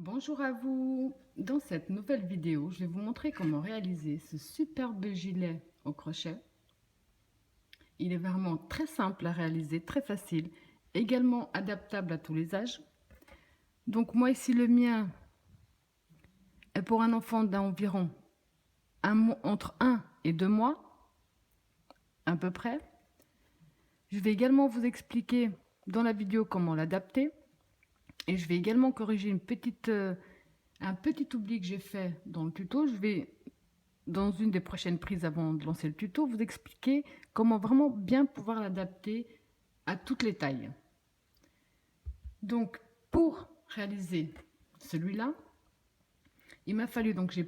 Bonjour à vous. Dans cette nouvelle vidéo, je vais vous montrer comment réaliser ce superbe gilet au crochet. Il est vraiment très simple à réaliser, très facile, également adaptable à tous les âges. Donc moi ici le mien est pour un enfant d'environ entre 1 et 2 mois, à peu près. Je vais également vous expliquer dans la vidéo comment l'adapter. Et je vais également corriger un petit oubli que j'ai fait dans le tuto. Je vais, dans une des prochaines prises avant de lancer le tuto, vous expliquer comment vraiment bien pouvoir l'adapter à toutes les tailles. Donc, pour réaliser celui-là, il m'a fallu, donc j'ai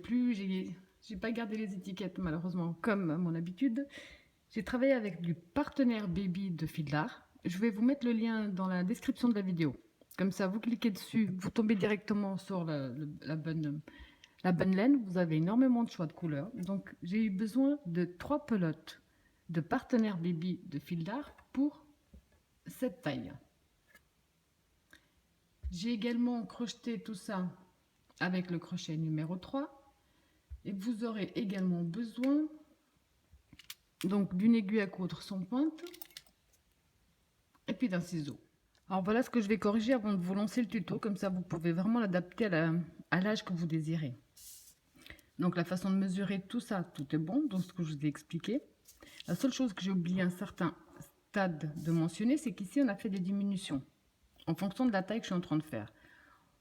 pas gardé les étiquettes malheureusement comme à mon habitude. J'ai travaillé avec du Partenaire Baby de Fieldar. Je vais vous mettre le lien dans la description de la vidéo. Comme ça, vous cliquez dessus, vous tombez directement sur la bonne laine. Vous avez énormément de choix de couleurs. Donc, j'ai eu besoin de 3 pelotes de Partenaire Baby de Fieldar pour cette taille. J'ai également crocheté tout ça avec le crochet numéro 3. Et vous aurez également besoin donc d'une aiguille à coudre sans pointe et puis d'un ciseau. Alors voilà ce que je vais corriger avant de vous lancer le tuto, comme ça vous pouvez vraiment l'adapter à l'âge que vous désirez. Donc la façon de mesurer tout ça, tout est bon, dans ce que je vous ai expliqué. La seule chose que j'ai oublié à un certain stade de mentionner, c'est qu'ici on a fait des diminutions en fonction de la taille que je suis en train de faire.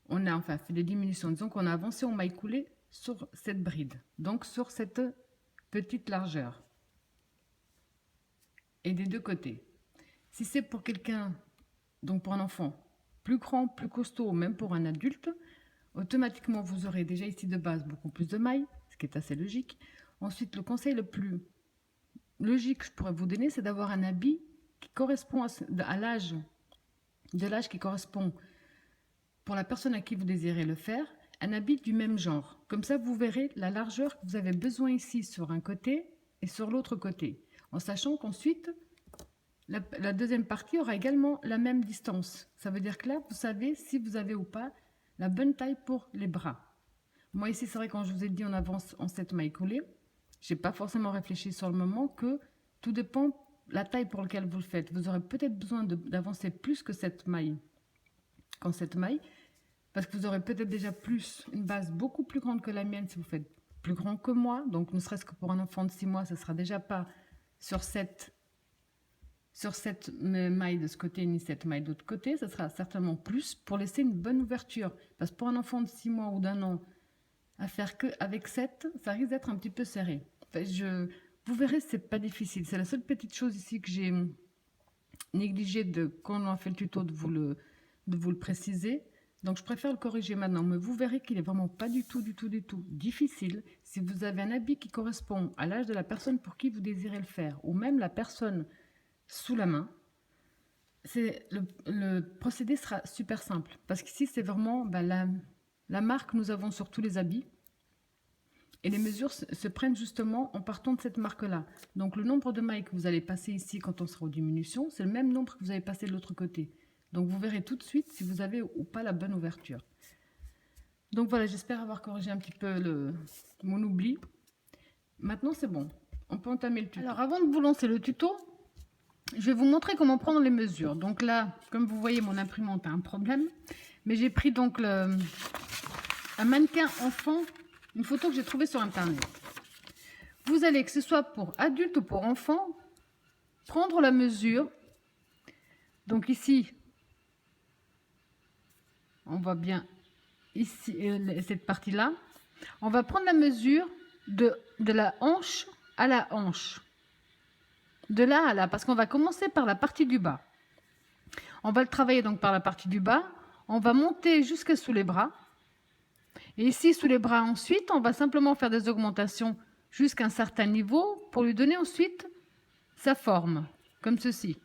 On a enfin fait des diminutions, disons qu'on a avancé en maille coulée sur cette bride, donc sur cette petite largeur. Et des deux côtés. Si c'est pour quelqu'un, donc pour un enfant plus grand, plus costaud, même pour un adulte, automatiquement vous aurez déjà ici de base beaucoup plus de mailles, ce qui est assez logique. Ensuite, le conseil le plus logique que je pourrais vous donner, c'est d'avoir un habit qui correspond à l'âge qui correspond pour la personne à qui vous désirez le faire, un habit du même genre. Comme ça, vous verrez la largeur que vous avez besoin ici sur un côté et sur l'autre côté. En sachant qu'ensuite, la deuxième partie aura également la même distance. Ça veut dire que là, vous savez si vous avez ou pas la bonne taille pour les bras. Moi ici, c'est vrai, quand je vous ai dit on avance en 7 mailles collées, je n'ai pas forcément réfléchi sur le moment que tout dépend la taille pour laquelle vous le faites. Vous aurez peut-être besoin d'avancer plus que cette maille, parce que vous aurez peut-être déjà une base beaucoup plus grande que la mienne si vous faites plus grand que moi. Donc, ne serait-ce que pour un enfant de 6 mois, ce ne sera déjà pas sur cette maille de ce côté ni cette maille de l'autre côté. Ce sera certainement plus pour laisser une bonne ouverture. Parce que pour un enfant de 6 mois ou d'1 an, à faire qu'avec 7, ça risque d'être un petit peu serré. Enfin, vous verrez, c'est pas difficile. C'est la seule petite chose ici que j'ai négligé quand on a fait le tuto de vous le préciser. Donc je préfère le corriger maintenant, mais vous verrez qu'il est vraiment pas du tout difficile. Si vous avez un habit qui correspond à l'âge de la personne pour qui vous désirez le faire, ou même la personne sous la main, le procédé sera super simple. Parce qu'ici, c'est vraiment la marque que nous avons sur tous les habits. Et les mesures se prennent justement en partant de cette marque-là. Donc le nombre de mailles que vous allez passer ici quand on sera aux diminutions, c'est le même nombre que vous avez passé de l'autre côté. Donc vous verrez tout de suite si vous avez ou pas la bonne ouverture. Donc voilà, j'espère avoir corrigé un petit peu mon oubli. Maintenant c'est bon, on peut entamer le tuto. Alors avant de vous lancer le tuto, je vais vous montrer comment prendre les mesures. Donc là, comme vous voyez, mon imprimante a un problème. Mais j'ai pris donc un mannequin enfant, une photo que j'ai trouvée sur internet. Vous allez, que ce soit pour adulte ou pour enfant, prendre la mesure. Donc ici, on voit bien ici cette partie-là. On va prendre la mesure de la hanche à la hanche. De là à là, parce qu'on va commencer par la partie du bas. On va le travailler donc par la partie du bas. On va monter jusqu'à sous les bras. Et ici, sous les bras, ensuite, on va simplement faire des augmentations jusqu'à un certain niveau pour lui donner ensuite sa forme, comme ceci.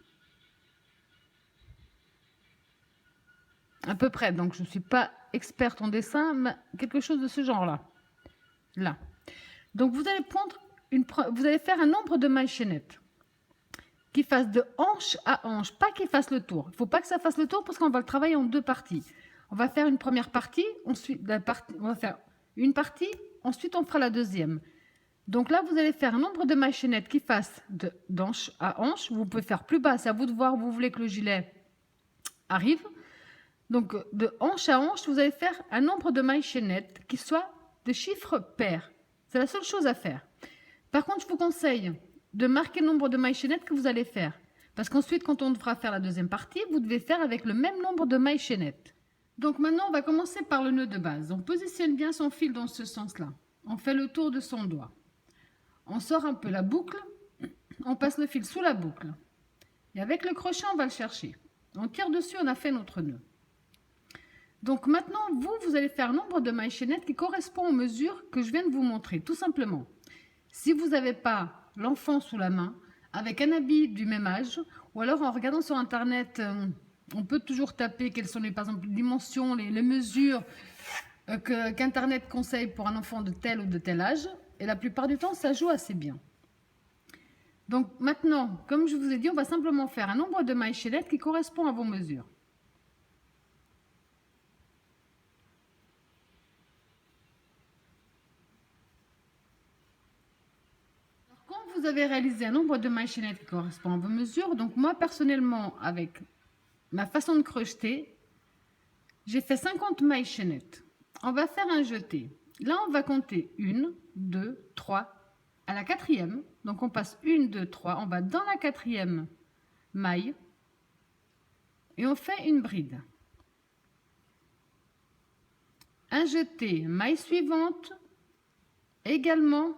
À peu près, donc je ne suis pas experte en dessin, mais quelque chose de ce genre-là. Là. Donc vous allez faire un nombre de mailles chaînettes qui fasse de hanche à hanche, pas qu'il fasse le tour. Il ne faut pas que ça fasse le tour parce qu'on va le travailler en deux parties. On va faire une première partie, ensuite on va faire une partie, ensuite on fera la deuxième. Donc là, vous allez faire un nombre de mailles chaînettes qui fassent d'hanche à hanche. Vous pouvez faire plus bas, c'est à vous de voir où vous voulez que le gilet arrive. Donc de hanche à hanche, vous allez faire un nombre de mailles chaînettes qui soit de chiffres pairs. C'est la seule chose à faire. Par contre, je vous conseille de marquer le nombre de mailles chaînettes que vous allez faire. Parce qu'ensuite, quand on devra faire la deuxième partie, vous devez faire avec le même nombre de mailles chaînettes. Donc maintenant, on va commencer par le nœud de base. On positionne bien son fil dans ce sens-là. On fait le tour de son doigt. On sort un peu la boucle, on passe le fil sous la boucle. Et avec le crochet, on va le chercher. On tire dessus, on a fait notre nœud. Donc maintenant, vous allez faire un nombre de mailles chaînettes qui correspond aux mesures que je viens de vous montrer, tout simplement. Si vous n'avez pas l'enfant sous la main, avec un habit du même âge, ou alors en regardant sur Internet, on peut toujours taper quelles sont par exemple, les dimensions, les mesures qu'Internet conseille pour un enfant de tel ou de tel âge. Et la plupart du temps, ça joue assez bien. Donc maintenant, comme je vous ai dit, on va simplement faire un nombre de mailles chaînettes qui correspond à vos mesures. Alors, quand vous avez réalisé un nombre de mailles chaînettes qui correspond à vos mesures, donc moi personnellement, avec ma façon de crocheter, j'ai fait 50 mailles chaînettes. On va faire un jeté. Là, on va compter 1, 2, 3. À la quatrième, donc on passe 1, 2, 3. On va dans la quatrième maille et on fait une bride. Un jeté, maille suivante, également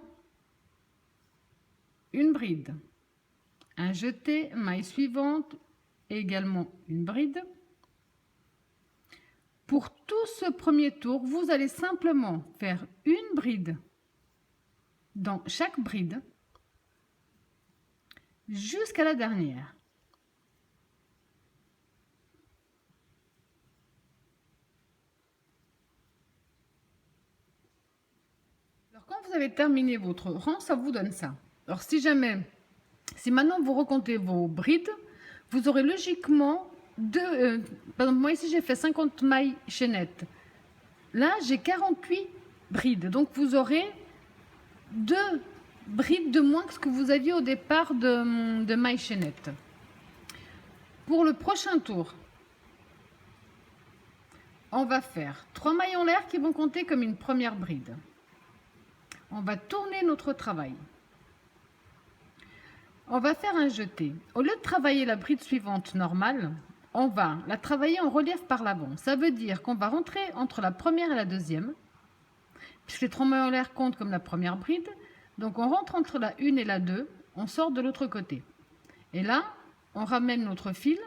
une bride. Un jeté, maille suivante, également une bride. Pour tout ce premier tour, vous allez simplement faire une bride dans chaque bride jusqu'à la dernière. Alors quand vous avez terminé votre rang, ça vous donne ça. Alors si maintenant vous recomptez vos brides, vous aurez logiquement par exemple, moi ici j'ai fait 50 mailles chaînettes. Là j'ai 48 brides. Donc vous aurez 2 brides de moins que ce que vous aviez au départ de mailles chaînettes. Pour le prochain tour, on va faire 3 mailles en l'air qui vont compter comme une première bride. On va tourner notre travail. On va faire un jeté. Au lieu de travailler la bride suivante normale, on va la travailler en relief par l'avant. Ça veut dire qu'on va rentrer entre la première et la deuxième, puisque les 3 mailles en l'air comptent comme la première bride. Donc on rentre entre la 1 et la 2, on sort de l'autre côté. Et là, on ramène notre fil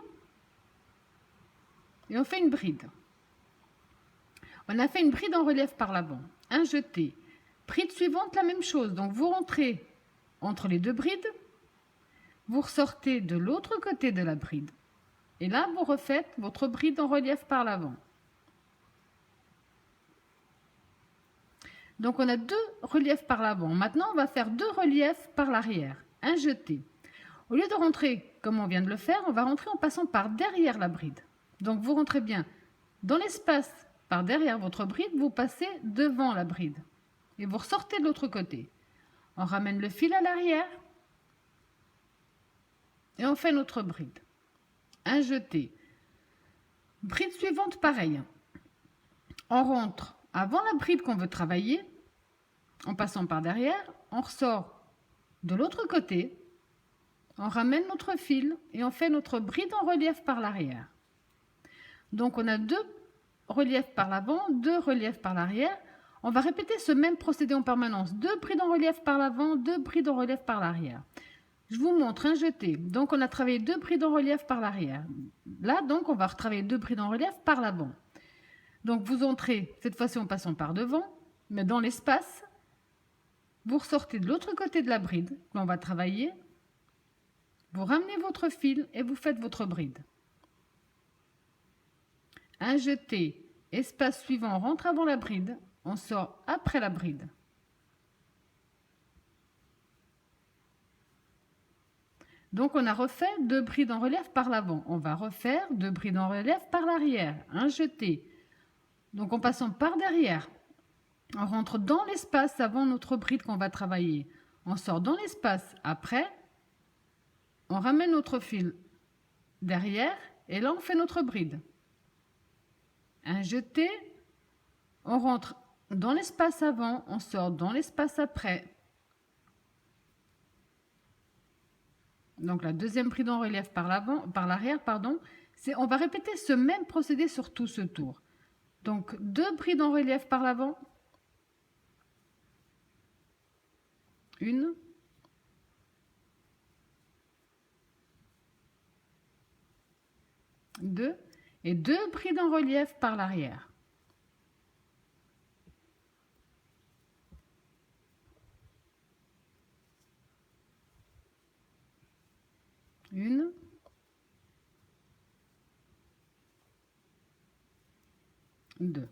et on fait une bride. On a fait une bride en relief par l'avant. Un jeté. Bride suivante, la même chose. Donc vous rentrez entre les 2 brides, vous ressortez de l'autre côté de la bride. Et là, vous refaites votre bride en relief par l'avant. Donc on a 2 reliefs par l'avant. Maintenant, on va faire 2 reliefs par l'arrière. Un jeté. Au lieu de rentrer comme on vient de le faire, on va rentrer en passant par derrière la bride. Donc vous rentrez bien dans l'espace par derrière votre bride, vous passez devant la bride. Et vous ressortez de l'autre côté. On ramène le fil à l'arrière. Et on fait notre bride. Un jeté. Bride suivante, pareil. On rentre avant la bride qu'on veut travailler, en passant par derrière, on ressort de l'autre côté, on ramène notre fil et on fait notre bride en relief par l'arrière. Donc on a 2 reliefs par l'avant, 2 reliefs par l'arrière. On va répéter ce même procédé en permanence. 2 brides en relief par l'avant, 2 brides en relief par l'arrière. Je vous montre un jeté. Donc on a travaillé 2 brides en relief par l'arrière. Là donc on va retravailler 2 brides en relief par l'avant. Donc vous entrez, cette fois-ci en passant par devant, mais dans l'espace, vous ressortez de l'autre côté de la bride, l'on va travailler, vous ramenez votre fil et vous faites votre bride. Un jeté, espace suivant, on rentre avant la bride, on sort après la bride. Donc on a refait 2 brides en relief par l'avant. On va refaire 2 brides en relief par l'arrière. Un jeté. Donc en passant par derrière, on rentre dans l'espace avant notre bride qu'on va travailler. On sort dans l'espace après, on ramène notre fil derrière et là on fait notre bride. Un jeté, on rentre dans l'espace avant, on sort dans l'espace après. Donc la deuxième bride en relief par l'arrière, on va répéter ce même procédé sur tout ce tour. Donc 2 brides en relief par l'avant, 1, 2 et 2 brides en relief par l'arrière. 1, 2.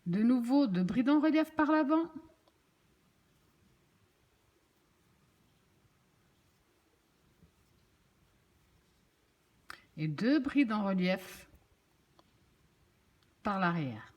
De nouveau 2 brides en relief par l'avant. Et 2 brides en relief par l'arrière.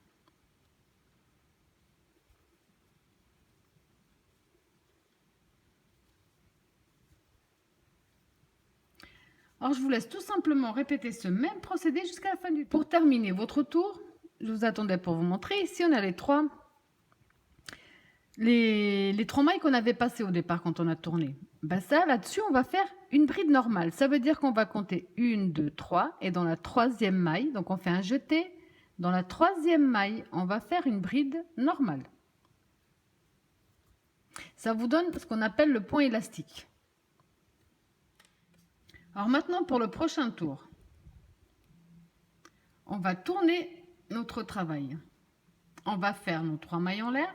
Alors je vous laisse tout simplement répéter ce même procédé jusqu'à la fin du tour. Pour terminer votre tour, je vous attendais pour vous montrer. Ici on a les trois mailles qu'on avait passées au départ quand on a tourné. Ben ça, là-dessus, on va faire une bride normale. Ça veut dire qu'on va compter 1, 2, 3. Et dans la troisième maille, donc on fait un jeté. Dans la troisième maille, on va faire une bride normale. Ça vous donne ce qu'on appelle le point élastique. Alors maintenant, pour le prochain tour, on va tourner notre travail. On va faire nos 3 mailles en l'air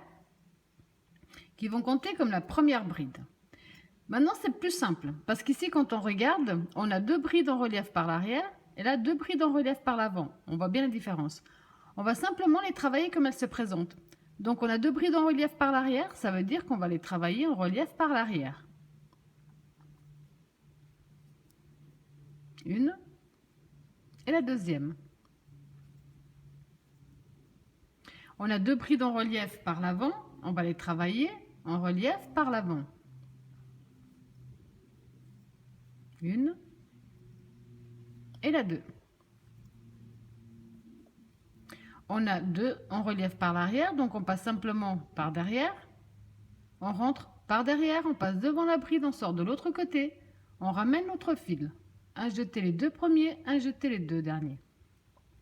qui vont compter comme la première bride. Maintenant, c'est plus simple parce qu'ici, quand on regarde, on a 2 brides en relief par l'arrière et là 2 brides en relief par l'avant. On voit bien la différence. On va simplement les travailler comme elles se présentent. Donc, on a 2 brides en relief par l'arrière, ça veut dire qu'on va les travailler en relief par l'arrière. Une et la deuxième. On a 2 brides en relief par l'avant, on va les travailler en relief par l'avant. Une et la 2. On a 2 en relief par l'arrière, donc on passe simplement par derrière. On rentre par derrière, on passe devant la bride, on sort de l'autre côté. On ramène notre fil. Un jeté les 2 premiers, un jeté les 2 derniers.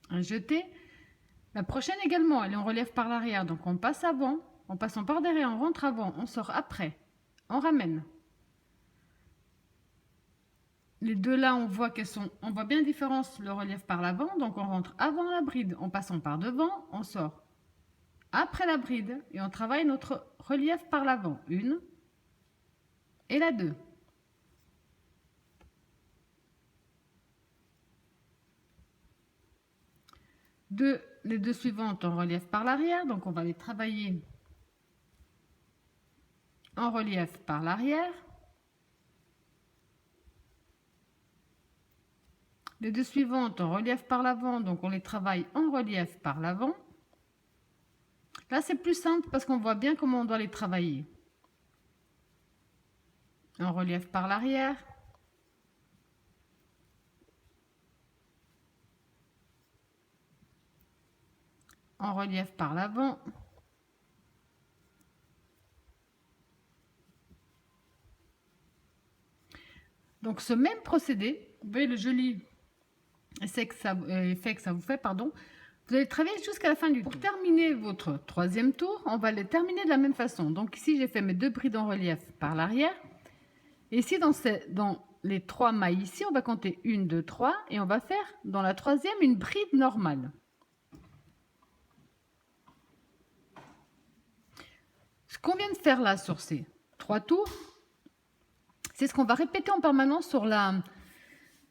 Un jeté. La prochaine également, elle est en relief par l'arrière, donc on passe avant. En passant par derrière, on rentre avant, on sort après. On ramène. Les deux là, on voit bien la différence, le relief par l'avant. Donc on rentre avant la bride, en passant par devant, on sort après la bride et on travaille notre relief par l'avant. Une et la 2. Les 2 suivantes en relief par l'arrière, donc on va les travailler en relief par l'arrière. Les 2 suivantes en relief par l'avant, donc on les travaille en relief par l'avant. Là, c'est plus simple parce qu'on voit bien comment on doit les travailler. En relief par l'arrière. En relief par l'avant. Donc ce même procédé, vous voyez le joli effet que ça vous fait, vous allez travailler jusqu'à la fin du tour. Pour terminer votre troisième tour, on va les terminer de la même façon. Donc ici, j'ai fait mes 2 brides en relief par l'arrière. Et ici, dans les 3 mailles ici, on va compter 1, 2, 3 et on va faire dans la troisième une bride normale. Ce qu'on vient de faire là sur ces 3 tours, c'est ce qu'on va répéter en permanence sur la,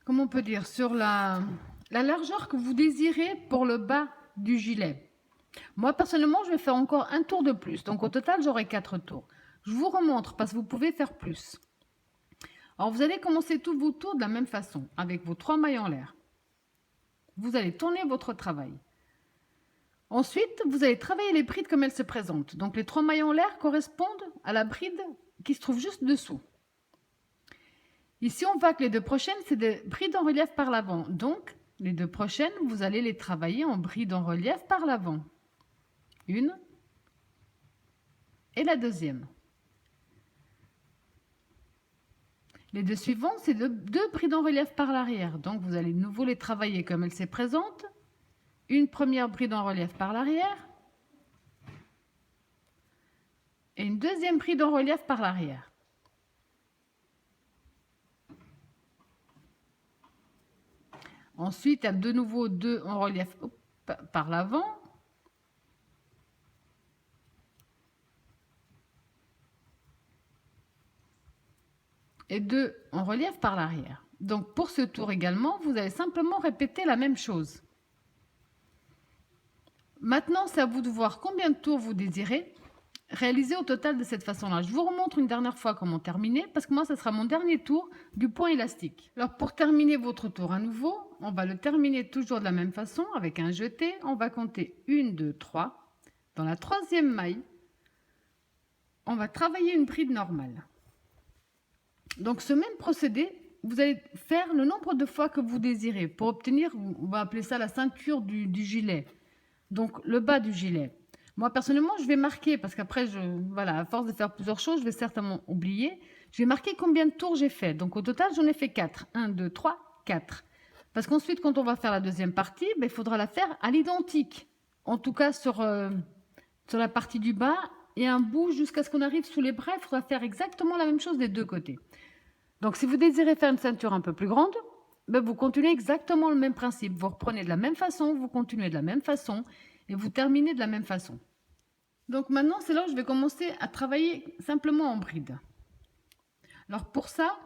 comment on peut dire, sur la largeur que vous désirez pour le bas du gilet. Moi, personnellement, je vais faire encore un tour de plus. Donc, au total, j'aurai 4 tours. Je vous remontre parce que vous pouvez faire plus. Alors, vous allez commencer tous vos tours de la même façon, avec vos 3 mailles en l'air. Vous allez tourner votre travail. Ensuite, vous allez travailler les brides comme elles se présentent. Donc les 3 mailles en l'air correspondent à la bride qui se trouve juste dessous. Ici, on voit que les 2 prochaines, c'est des brides en relief par l'avant. Donc, les 2 prochaines, vous allez les travailler en brides en relief par l'avant. Une et la deuxième. Les 2 suivantes, c'est 2 brides en relief par l'arrière. Donc, vous allez de nouveau les travailler comme elles se présentent. Une première bride en relief par l'arrière. Et une deuxième bride en relief par l'arrière. Ensuite, il y a de nouveau 2 en relief par l'avant. Et 2 en relief par l'arrière. Donc pour ce tour également, vous allez simplement répéter la même chose. Maintenant, c'est à vous de voir combien de tours vous désirez réaliser au total de cette façon-là. Je vous remontre une dernière fois comment terminer, parce que moi, ce sera mon dernier tour du point élastique. Alors pour terminer votre tour à nouveau, on va le terminer toujours de la même façon, avec un jeté. On va compter 1, 2, 3. Dans la 3e maille, on va travailler une bride normale. Donc ce même procédé, vous allez faire le nombre de fois que vous désirez pour obtenir, on va appeler ça la ceinture du gilet. Donc le bas du gilet. Moi personnellement, je vais marquer, parce qu'après, voilà, à force de faire plusieurs choses, je vais certainement oublier. Je vais marquer combien de tours j'ai fait. Donc au total, j'en ai fait 4. 1, 2, 3, 4. Parce qu'ensuite, quand on va faire la deuxième partie, ben, il faudra la faire à l'identique. En tout cas, sur la partie du bas et un bout jusqu'à ce qu'on arrive sous les bras, il faudra faire exactement la même chose des 2 côtés. Donc si vous désirez faire une ceinture un peu plus grande, ben, vous continuez exactement le même principe. Vous reprenez de la même façon, vous continuez de la même façon et vous terminez de la même façon. Donc maintenant, c'est là où je vais commencer à travailler simplement en bride. Alors pour ça,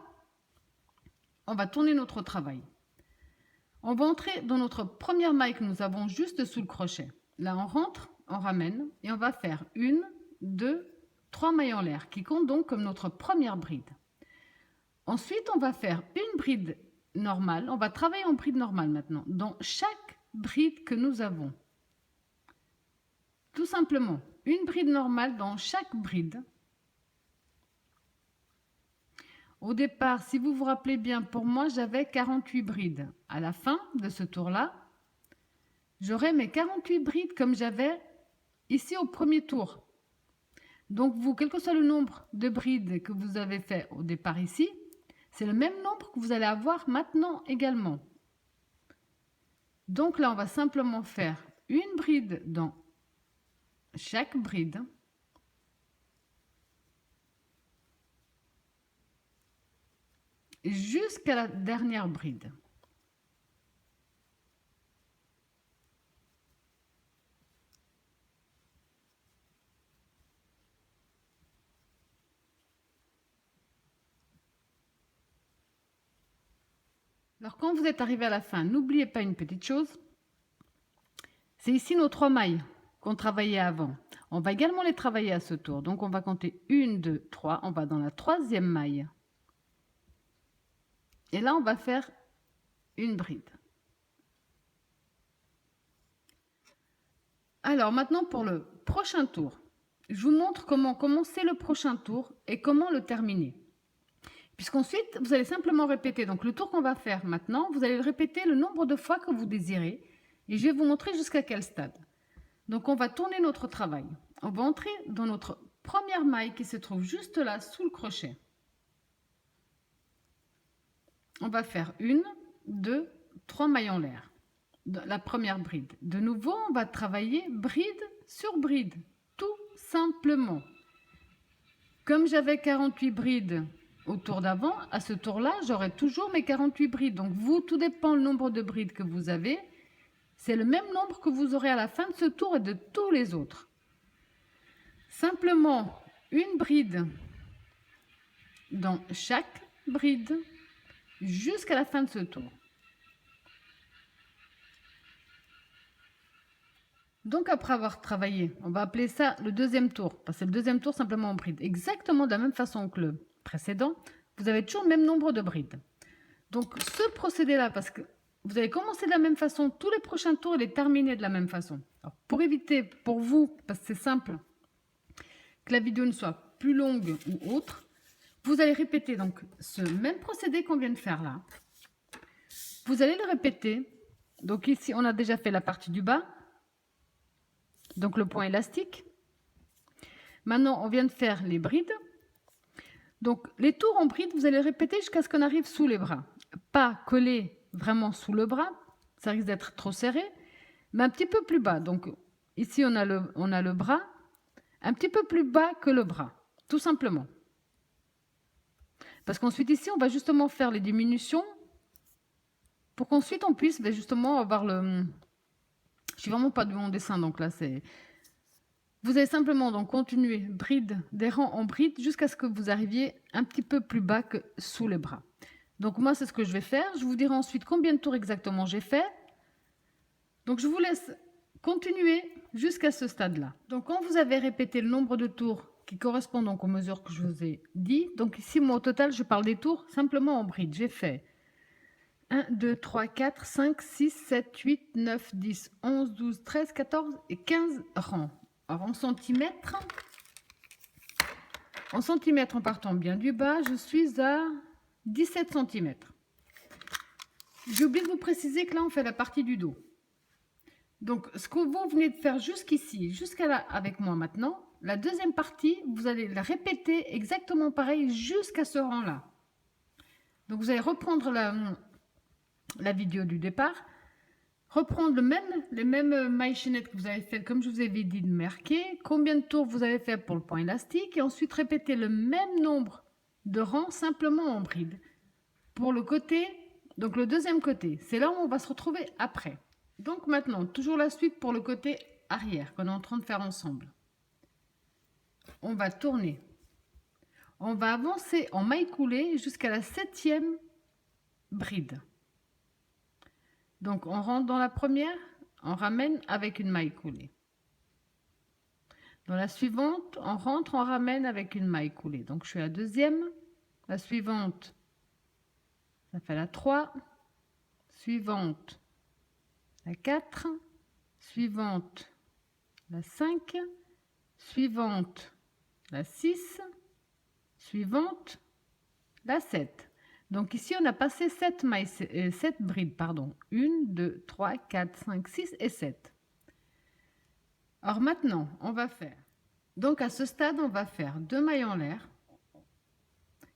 on va tourner notre travail. On va entrer dans notre première maille que nous avons juste sous le crochet. Là, on rentre, on ramène et on va faire 1, 2, 3 mailles en l'air qui comptent donc comme notre première bride. Ensuite, on va faire une bride normale. On va travailler en bride normale maintenant, dans chaque bride que nous avons. Tout simplement, une bride normale dans chaque bride. Au départ, si vous vous rappelez bien, pour moi, j'avais 48 brides. À la fin de ce tour-là, j'aurai mes 48 brides comme j'avais ici au premier tour. Donc, vous, quel que soit le nombre de brides que vous avez fait au départ ici, c'est le même nombre que vous allez avoir maintenant également. Donc là, on va simplement faire une bride dans chaque bride. Jusqu'à la dernière bride. Alors quand vous êtes arrivé à la fin, n'oubliez pas une petite chose. C'est ici nos 3 mailles qu'on travaillait avant. On va également les travailler à ce tour. Donc on va compter 1, 2, 3. On va dans la 3e maille. Et là, on va faire une bride. Alors maintenant pour le prochain tour. Je vous montre comment commencer le prochain tour et comment le terminer. Puisqu'ensuite, vous allez simplement répéter. Donc le tour qu'on va faire maintenant, vous allez le répéter le nombre de fois que vous désirez. Et je vais vous montrer jusqu'à quel stade. Donc on va tourner notre travail. On va entrer dans notre première maille qui se trouve juste là, sous le crochet. On va faire 1, 2, 3 mailles en l'air. La première bride. De nouveau, on va travailler bride sur bride. Tout simplement. Comme j'avais 48 brides au tour d'avant, à ce tour-là, j'aurai toujours mes 48 brides. Donc vous, tout dépend le nombre de brides que vous avez. C'est le même nombre que vous aurez à la fin de ce tour et de tous les autres. Simplement, une bride dans chaque bride jusqu'à la fin de ce tour. Donc après avoir travaillé, on va appeler ça le deuxième tour, parce que c'est le deuxième tour simplement en bride. Exactement de la même façon que le précédent, vous avez toujours le même nombre de brides. Donc ce procédé-là, parce que vous allez commencer de la même façon, tous les prochains tours, et les terminer de la même façon. Alors, pour éviter, pour vous, parce que c'est simple, que la vidéo ne soit plus longue ou autre, vous allez répéter donc ce même procédé qu'on vient de faire là. Vous allez le répéter. Donc ici, on a déjà fait la partie du bas, donc le point élastique. Maintenant, on vient de faire les brides. Donc les tours en brides, vous allez répéter jusqu'à ce qu'on arrive sous les bras. Pas coller vraiment sous le bras, ça risque d'être trop serré, mais un petit peu plus bas. Donc ici, on a le bras, un petit peu plus bas que le bras, tout simplement. Parce qu'ensuite ici, on va justement faire les diminutions pour qu'ensuite on puisse justement avoir le... Je suis vraiment pas de mon dessin, donc là c'est... Vous allez simplement donc continuer bride, des rangs en bride jusqu'à ce que vous arriviez un petit peu plus bas que sous les bras. Donc moi c'est ce que je vais faire. Je vous dirai ensuite combien de tours exactement j'ai fait. Donc je vous laisse continuer jusqu'à ce stade-là. Donc quand vous avez répété le nombre de tours qui correspondent donc aux mesures que je vous ai dit, donc ici moi au total je parle des tours simplement en bride. J'ai fait 1, 2, 3, 4, 5, 6, 7, 8, 9, 10, 11, 12, 13, 14 et 15 rangs. Alors en centimètres en partant bien du bas, je suis à 17 cm. J'ai oublié de vous préciser que là on fait la partie du dos. Donc ce que vous venez de faire jusqu'ici, jusqu'à là avec moi maintenant, la deuxième partie, vous allez la répéter exactement pareil jusqu'à ce rang-là. Donc vous allez reprendre la vidéo du départ, reprendre les mêmes mailles chaînettes que vous avez fait, comme je vous avais dit de marquer, combien de tours vous avez fait pour le point élastique, et ensuite répéter le même nombre de rangs simplement en bride. Pour le côté, donc le deuxième côté, c'est là où on va se retrouver après. Donc maintenant, toujours la suite pour le côté arrière qu'on est en train de faire ensemble. On va tourner. On va avancer en maille coulée jusqu'à la 7e bride. Donc on rentre dans la première, on ramène avec une maille coulée. Dans la suivante, on rentre, on ramène avec une maille coulée. Donc je suis à la deuxième, la suivante, ça fait la 3, suivante, la 4, suivante, la 5, suivante, la 6, suivante, la 7. Donc ici, on a passé 7 brides, pardon. 1, 2, 3, 4, 5, 6 et 7. Alors maintenant, on va faire, donc à ce stade, on va faire 2 mailles en l'air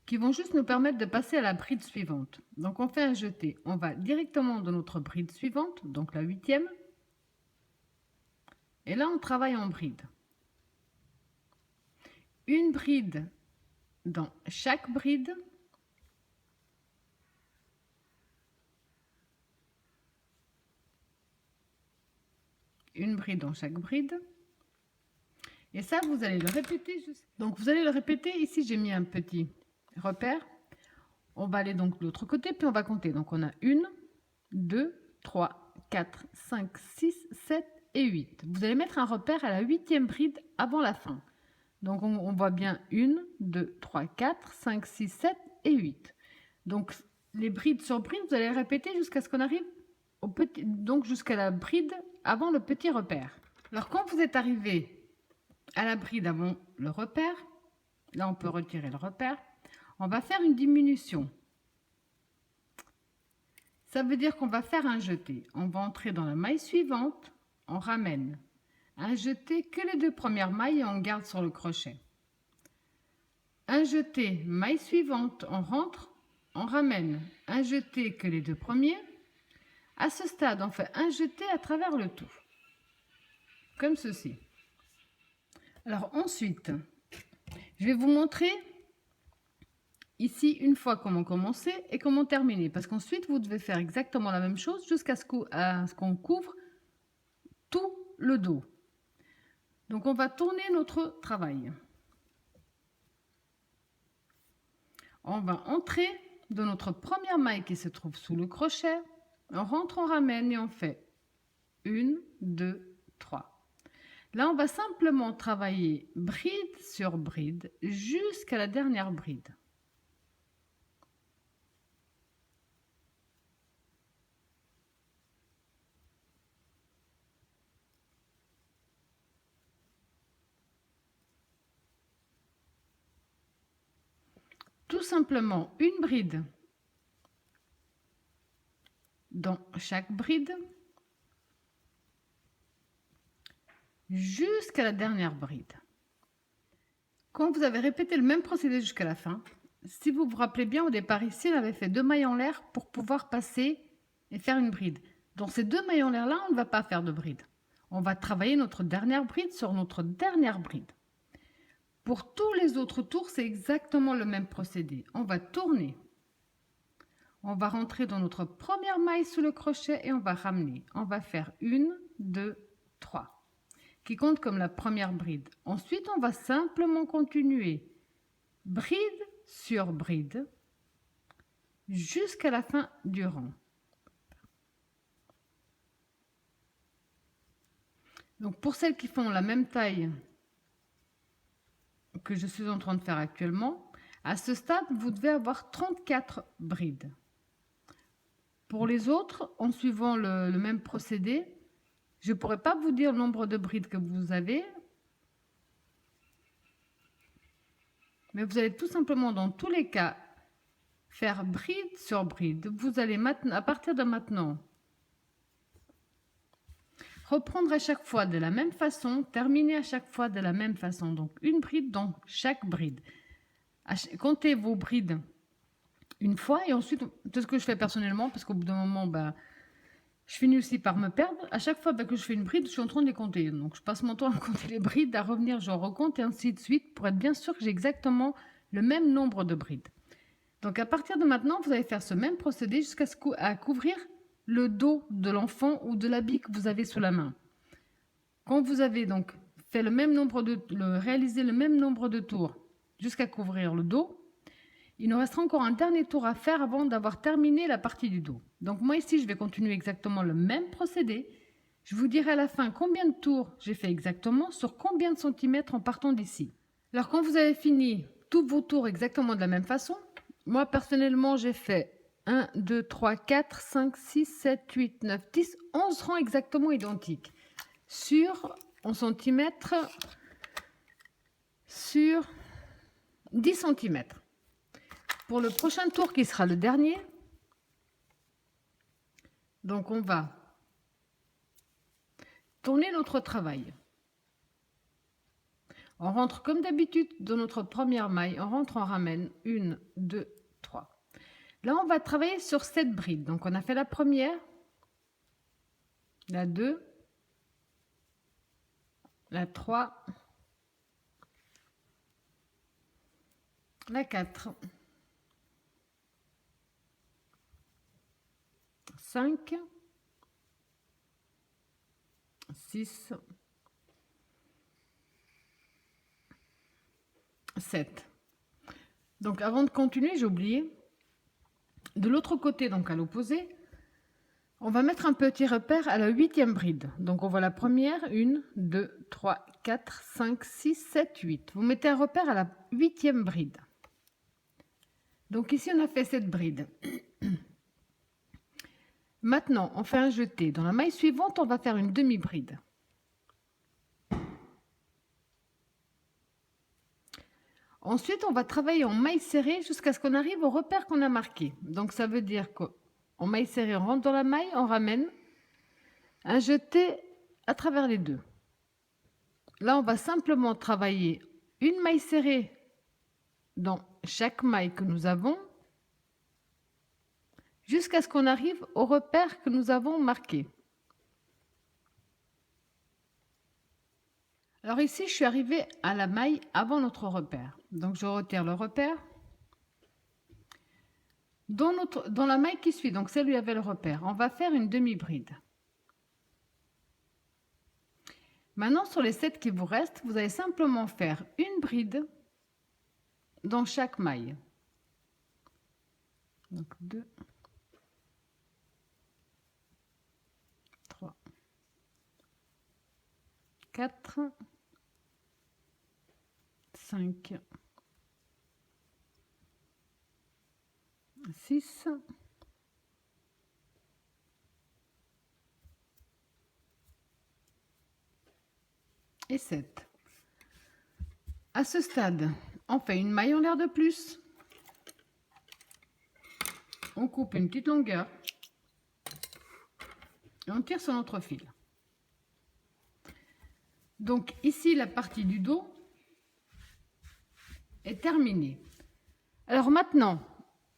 qui vont juste nous permettre de passer à la bride suivante. Donc on fait un jeté, on va directement dans notre bride suivante, donc la 8e. Et là, on travaille en bride. Une bride dans chaque bride. Une bride dans chaque bride. Et ça, vous allez le répéter. Donc, vous allez le répéter. Ici, j'ai mis un petit repère. On va aller donc de l'autre côté, puis on va compter. Donc, on a 1, 2, 3, 4, 5, 6, 7 et 8. Vous allez mettre un repère à la 8e bride avant la fin. Donc, on voit bien 1, 2, 3, 4, 5, 6, 7 et 8. Donc, les brides sur bride, vous allez répéter jusqu'à ce qu'on arrive au petit, donc jusqu'à la bride avant le petit repère. Alors, quand vous êtes arrivé à la bride avant le repère, là, on peut retirer le repère. On va faire une diminution. Ça veut dire qu'on va faire un jeté. On va entrer dans la maille suivante, on ramène un jeté que les 2 premières mailles et on garde sur le crochet. Un jeté, maille suivante, on rentre, on ramène un jeté que les 2 premiers. À ce stade, on fait un jeté à travers le tout, comme ceci. Alors ensuite, je vais vous montrer ici une fois comment commencer et comment terminer, parce qu'ensuite vous devez faire exactement la même chose jusqu'à ce qu'on couvre tout le dos. Donc on va tourner notre travail. On va entrer dans notre première maille qui se trouve sous le crochet. On rentre, on ramène et on fait 1, 2, 3. Là, on va simplement travailler bride sur bride jusqu'à la dernière bride. tout simplement une bride dans chaque bride jusqu'à la dernière bride. Quand vous avez répété le même procédé jusqu'à la fin, si vous vous rappelez bien, au départ ici, on avait fait 2 mailles en l'air pour pouvoir passer et faire une bride. Dans ces 2 mailles en l'air là, on ne va pas faire de bride. On va travailler notre dernière bride sur notre dernière bride. Pour tous les autres tours, c'est exactement le même procédé. On va tourner. On va rentrer dans notre première maille sous le crochet et on va ramener. On va faire 1, 2, 3. Qui compte comme la première bride. Ensuite, on va simplement continuer bride sur bride jusqu'à la fin du rang. Donc pour celles qui font la même taille que je suis en train de faire actuellement, à ce stade, vous devez avoir 34 brides. Pour les autres, en suivant le même procédé, je ne pourrais pas vous dire le nombre de brides que vous avez, mais vous allez tout simplement, dans tous les cas, faire bride sur bride. Vous allez maintenant, à partir de maintenant, reprendre à chaque fois de la même façon, terminer à chaque fois de la même façon. Donc une bride dans chaque bride. Comptez vos brides une fois et ensuite, c'est ce que je fais personnellement, parce qu'au bout d'un moment, je finis aussi par me perdre. À chaque fois que je fais une bride, je suis en train de les compter. Donc je passe mon temps à compter les brides, à revenir, je recompte et ainsi de suite pour être bien sûr que j'ai exactement le même nombre de brides. Donc à partir de maintenant, vous allez faire ce même procédé jusqu'à couvrir le dos de l'enfant ou de l'habit que vous avez sous la main. Quand vous avez donc fait réalisé le même nombre de tours jusqu'à couvrir le dos, il nous restera encore un dernier tour à faire avant d'avoir terminé la partie du dos. Donc moi ici, je vais continuer exactement le même procédé. Je vous dirai à la fin combien de tours j'ai fait exactement, sur combien de centimètres en partant d'ici. Alors quand vous avez fini tous vos tours exactement de la même façon, moi personnellement j'ai fait 1, 2, 3, 4, 5, 6, 7, 8, 9, 10, 11 rangs exactement identiques. Sur 11 cm sur 10 cm. Pour le prochain tour qui sera le dernier, donc on va tourner notre travail. On rentre comme d'habitude dans notre première maille, on rentre, on ramène 1, 2, 3. Là, on va travailler sur 7 brides. Donc, on a fait la première, la 2, la 3, la 4, 5, 6, 7. Donc, avant de continuer, j'ai oublié. De l'autre côté, donc à l'opposé, on va mettre un petit repère à la 8e bride. Donc, on voit la première, 1, 2, 3, 4, 5, 6, 7, 8. Vous mettez un repère à la 8e bride. Donc, ici, on a fait cette bride. Maintenant, on fait un jeté. Dans la maille suivante, on va faire une demi-bride. Ensuite, on va travailler en maille serrée jusqu'à ce qu'on arrive au repère qu'on a marqué. Donc, ça veut dire qu'en maille serrée, on rentre dans la maille, on ramène un jeté à travers les deux. Là, on va simplement travailler une maille serrée dans chaque maille que nous avons jusqu'à ce qu'on arrive au repère que nous avons marqué. Alors ici, je suis arrivée à la maille avant notre repère. Donc, je retire le repère. Dans la maille qui suit, donc celle où il y avait le repère, on va faire une demi-bride. Maintenant, sur les 7 qui vous restent, vous allez simplement faire une bride dans chaque maille. Donc 2, 3, 4, 5, 6, et 7. À ce stade, on fait une maille en l'air de plus. on coupe une petite longueur et on tire sur notre fil. Donc ici, la partie du dos est terminée. Alors maintenant,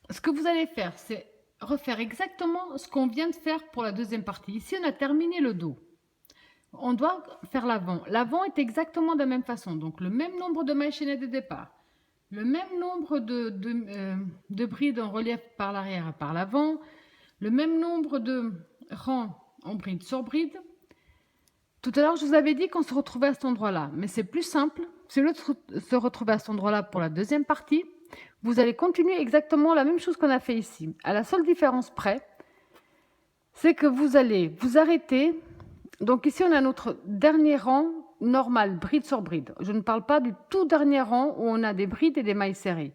ce que vous allez faire, c'est refaire exactement ce qu'on vient de faire pour la deuxième partie. Ici, on a terminé le dos. On doit faire l'avant. L'avant est exactement de la même façon. Donc, le même nombre de mailles chaînées de départ. Le même nombre de brides en relief par l'arrière et par l'avant. Le même nombre de rangs en bride sur bride. Tout à l'heure, je vous avais dit qu'on se retrouvait à cet endroit-là. Mais c'est plus simple. Si vous voulez se retrouver à cet endroit-là pour la deuxième partie, vous allez continuer exactement la même chose qu'on a fait ici. À la seule différence près, c'est que vous allez vous arrêter. Donc ici, on a notre dernier rang normal, bride sur bride. Je ne parle pas du tout dernier rang où on a des brides et des mailles serrées.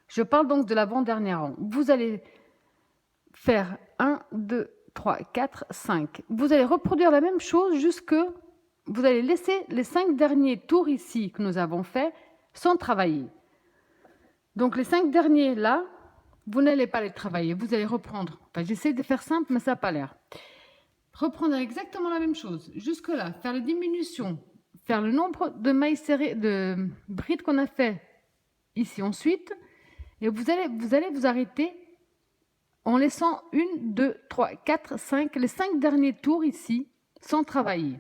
Je parle donc de l'avant-dernier rang. Vous allez faire 1, 2, 3, 4, 5. Vous allez reproduire la même chose jusque... Vous allez laisser les 5 derniers tours ici que nous avons fait sans travailler. Donc les 5 derniers là, vous n'allez pas les travailler. Vous allez reprendre. Enfin, j'essaie de faire simple, mais ça n'a pas l'air. Reprendre exactement la même chose. Jusque là, faire les diminutions, faire le nombre de mailles serrées, de brides qu'on a fait ici ensuite. Et vous allez vous arrêter en laissant 1, 2, 3, 4, 5, les 5 derniers tours ici, sans travailler.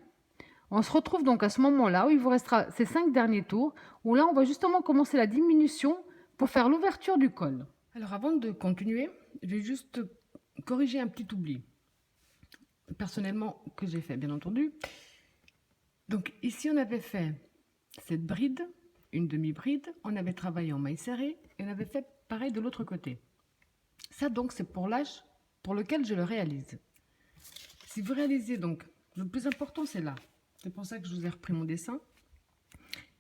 On se retrouve donc à ce moment-là où il vous restera ces 5 derniers tours, où là, on va justement commencer la diminution pour faire l'ouverture du col. Alors avant de continuer, je vais juste corriger un petit oubli. Personnellement, que j'ai fait, bien entendu. Donc ici, on avait fait cette bride, une demi-bride, on avait travaillé en maille serrée, et on avait fait pareil de l'autre côté. Ça, donc, c'est pour l'âge pour lequel je le réalise. Si vous réalisez, donc, le plus important, c'est là. C'est pour ça que je vous ai repris mon dessin.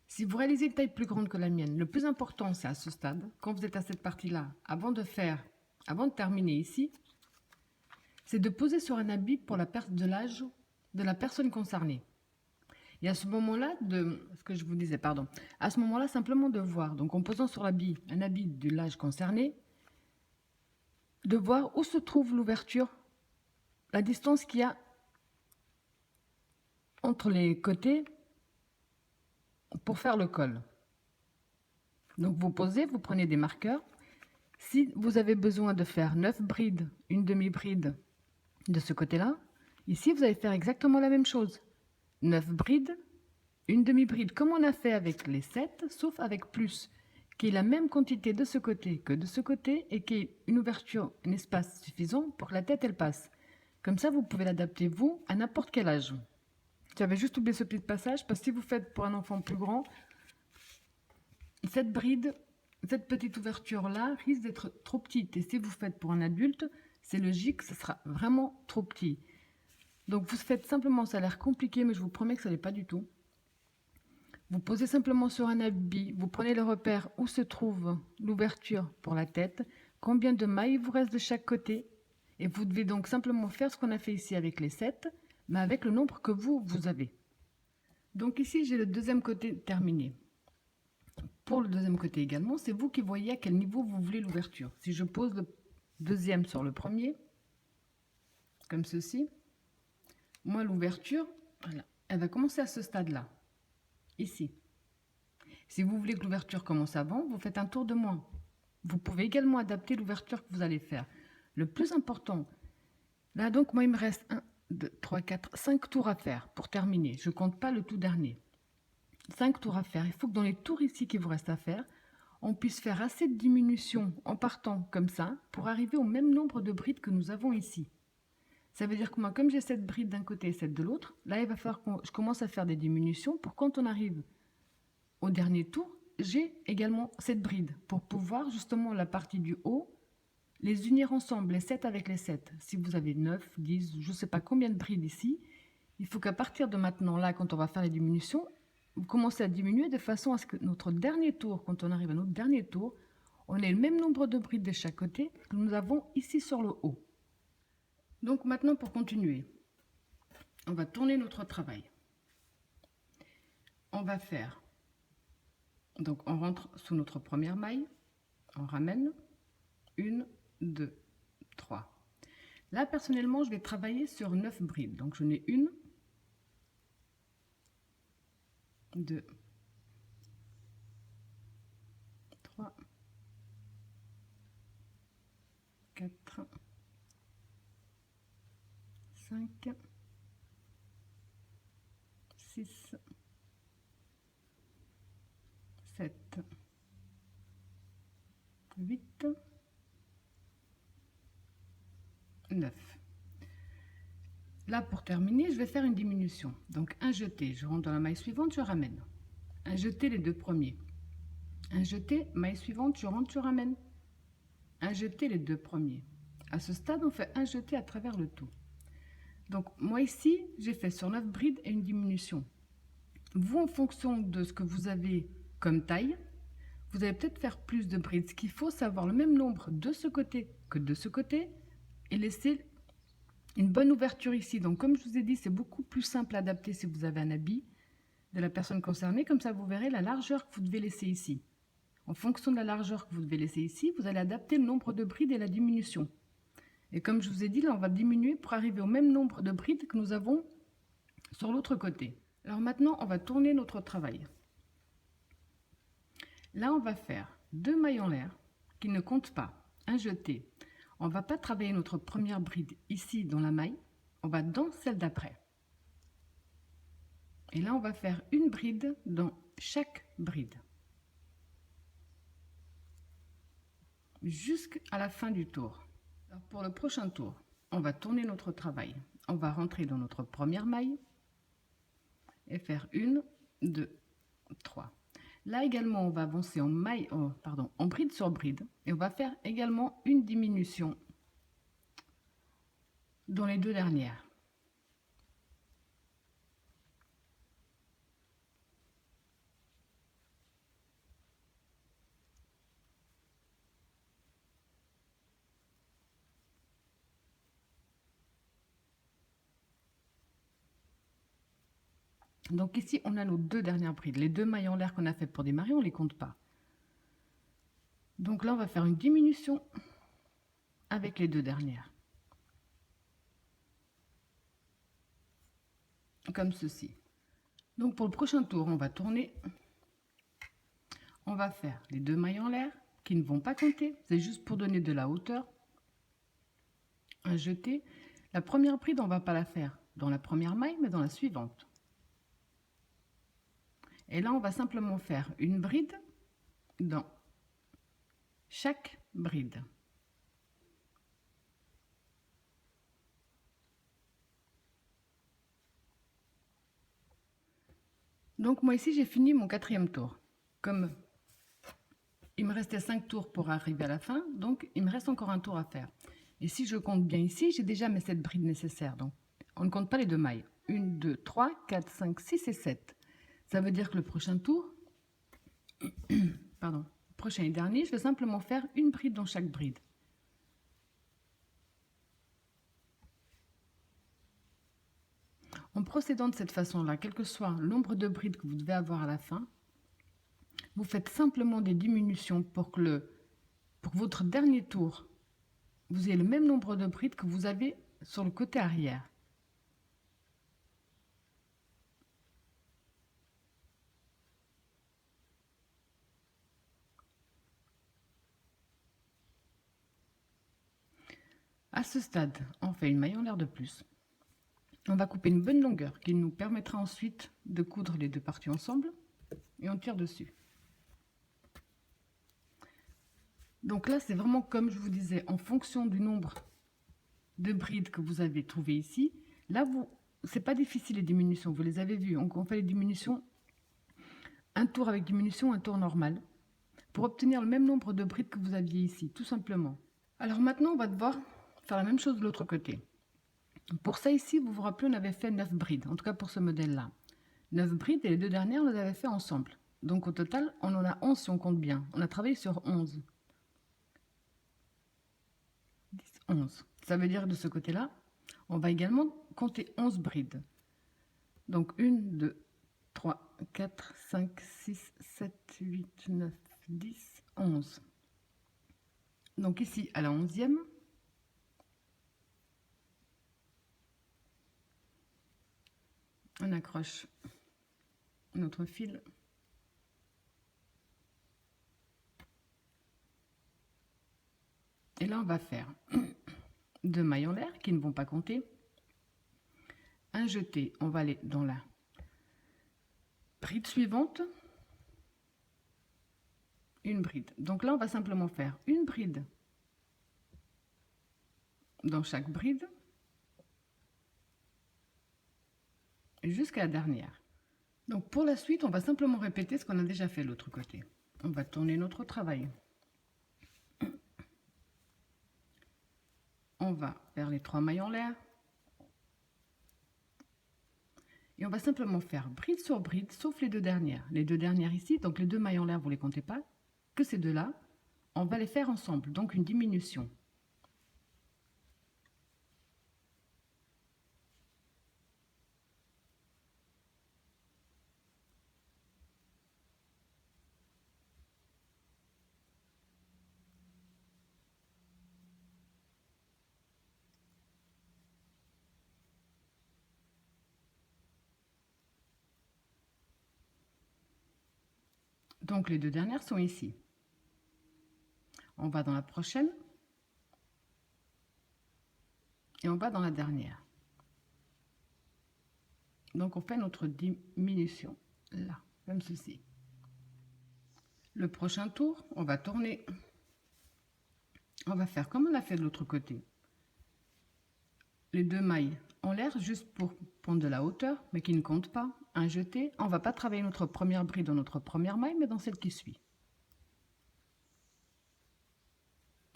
Si vous réalisez une taille plus grande que la mienne, le plus important, c'est à ce stade, quand vous êtes à cette partie-là, avant de terminer ici, c'est de poser sur un habit pour la perte de l'âge de la personne concernée. Et à ce moment-là, à ce moment-là, simplement de voir, donc en posant sur l'habit, un habit de l'âge concerné, de voir où se trouve l'ouverture, la distance qu'il y a entre les côtés pour faire le col. Donc vous posez, vous prenez des marqueurs. Si vous avez besoin de faire 9 brides, une demi-bride de ce côté-là, ici vous allez faire exactement la même chose. 9 brides, une demi-bride comme on a fait avec les 7, sauf avec plus, qui est la même quantité de ce côté que de ce côté et qui est une ouverture, un espace suffisant pour que la tête elle passe. Comme ça, vous pouvez l'adapter vous à n'importe quel âge. J'avais juste oublié ce petit passage parce que si vous faites pour un enfant plus grand, cette bride, cette petite ouverture-là risque d'être trop petite. Et si vous faites pour un adulte, c'est logique, ce sera vraiment trop petit. Donc vous faites simplement, ça a l'air compliqué, mais je vous promets que ça n'est pas du tout. Vous posez simplement sur un habit, vous prenez le repère où se trouve l'ouverture pour la tête, combien de mailles il vous reste de chaque côté, et vous devez donc simplement faire ce qu'on a fait ici avec les 7, mais avec le nombre que vous avez. Donc ici, j'ai le deuxième côté terminé. Pour le deuxième côté également, c'est vous qui voyez à quel niveau vous voulez l'ouverture. Si je pose le deuxième sur le premier, comme ceci, moi l'ouverture, voilà, elle va commencer à ce stade-là, ici. Si vous voulez que l'ouverture commence avant, vous faites un tour de moins. Vous pouvez également adapter l'ouverture que vous allez faire. Le plus important, là donc moi il me reste 1, 2, 3, 4, 5 tours à faire pour terminer. Je ne compte pas le tout dernier. 5 tours à faire. Il faut que dans les tours ici qui vous restent à faire, on puisse faire assez de diminution en partant comme ça pour arriver au même nombre de brides que nous avons ici. Ça veut dire que moi, comme j'ai cette bride d'un côté et cette de l'autre, là il va falloir que je commence à faire des diminutions pour quand on arrive au dernier tour, j'ai également cette bride pour pouvoir justement la partie du haut, les unir ensemble, les 7 avec les 7. Si vous avez 9, 10, je ne sais pas combien de brides ici, il faut qu'à partir de maintenant, là, quand on va faire les diminutions, vous commencez à diminuer de façon à ce que notre dernier tour, quand on arrive à notre dernier tour, on ait le même nombre de brides de chaque côté que nous avons ici sur le haut. Donc maintenant, pour continuer, on va tourner notre travail. On va faire, donc on rentre sous notre première maille, on ramène 1, 2, 3. Là, personnellement, je vais travailler sur 9 brides. Donc, je n'ai 1, 2, 3, 4, 5, 6, 7, 8, 9. Là, pour terminer, je vais faire une diminution. Donc, un jeté, je rentre dans la maille suivante, je ramène. Un jeté, les deux premiers. Un jeté, maille suivante, je rentre, je ramène. Un jeté, les deux premiers. À ce stade, on fait un jeté à travers le tout. Donc, moi ici, j'ai fait sur 9 brides et une diminution. Vous, en fonction de ce que vous avez comme taille, vous allez peut-être faire plus de brides. Ce qu'il faut, c'est avoir le même nombre de ce côté que de ce côté et laisser une bonne ouverture ici. Donc, comme je vous ai dit, c'est beaucoup plus simple à adapter si vous avez un habit de la personne concernée. Comme ça, vous verrez la largeur que vous devez laisser ici. En fonction de la largeur que vous devez laisser ici, vous allez adapter le nombre de brides et la diminution. Et comme je vous ai dit, là, on va diminuer pour arriver au même nombre de brides que nous avons sur l'autre côté. Alors maintenant, on va tourner notre travail. Là, on va faire 2 mailles en l'air qui ne comptent pas, un jeté. On ne va pas travailler notre première bride ici dans la maille, on va dans celle d'après. Et là, on va faire une bride dans chaque bride. Jusqu'à la fin du tour. Alors pour le prochain tour, on va tourner notre travail. On va rentrer dans notre première maille et faire 1, 2, 3. Là également, on va avancer en en bride sur bride et on va faire également une diminution dans les deux dernières. Donc ici, on a nos deux dernières brides. Les 2 mailles en l'air qu'on a fait pour démarrer, on ne les compte pas. Donc là, on va faire une diminution avec les 2 dernières. Comme ceci. Donc pour le prochain tour, on va tourner. On va faire les 2 mailles en l'air qui ne vont pas compter. C'est juste pour donner de la hauteur. Un jeté. La première bride, on ne va pas la faire dans la première maille, mais dans la suivante. Et là, on va simplement faire une bride dans chaque bride. Donc moi ici, j'ai fini mon 4e tour. Comme il me restait 5 tours pour arriver à la fin, donc il me reste encore un tour à faire. Et si je compte bien ici, j'ai déjà mes 7 brides nécessaires. Donc on ne compte pas les 2 mailles. 1, 2, 3, 4, 5, 6 et 7. Ça veut dire que le prochain tour, pardon, prochain et dernier, je vais simplement faire une bride dans chaque bride. En procédant de cette façon-là, quel que soit le nombre de brides que vous devez avoir à la fin, vous faites simplement des diminutions pour que votre dernier tour, vous ayez le même nombre de brides que vous avez sur le côté arrière. À ce stade, on fait une maille en l'air de plus. On va couper une bonne longueur qui nous permettra ensuite de coudre les 2 parties ensemble et on tire dessus. Donc là, c'est vraiment comme je vous disais, en fonction du nombre de brides que vous avez trouvé ici. Là, c'est pas difficile les diminutions, vous les avez vues. On fait les diminutions, un tour avec diminution, un tour normal, pour obtenir le même nombre de brides que vous aviez ici, tout simplement. Alors maintenant, on va devoir faire la même chose de l'autre côté. Pour ça ici, vous vous rappelez, on avait fait 9 brides, en tout cas pour ce modèle-là. 9 brides et les 2 dernières, on les avait fait ensemble. Donc au total, on en a 11 si on compte bien. On a travaillé sur 11. 10, 11. Ça veut dire de ce côté-là, on va également compter 11 brides. Donc 1, 2, 3, 4, 5, 6, 7, 8, 9, 10, 11. Donc ici, à la 11e, On accroche notre fil. Et là, on va faire 2 mailles en l'air qui ne vont pas compter. Un jeté, on va aller dans la bride suivante. Une bride. Donc là, on va simplement faire une bride dans chaque bride jusqu'à la dernière. Donc pour la suite, on va simplement répéter ce qu'on a déjà fait de l'autre côté. On va tourner notre travail. On va faire les 3 mailles en l'air. Et on va simplement faire bride sur bride, sauf les 2 dernières. Les 2 dernières ici, donc les 2 mailles en l'air, vous ne les comptez pas, que ces 2-là, on va les faire ensemble, donc une diminution. Donc les 2 dernières sont ici. On va dans la prochaine. Et on va dans la dernière. Donc on fait notre diminution là, comme ceci. Le prochain tour, on va tourner. On va faire comme on a fait de l'autre côté. Les 2 mailles en l'air juste pour prendre de la hauteur, mais qui ne compte pas. Un jeté. On ne va pas travailler notre première bride dans notre première maille, mais dans celle qui suit.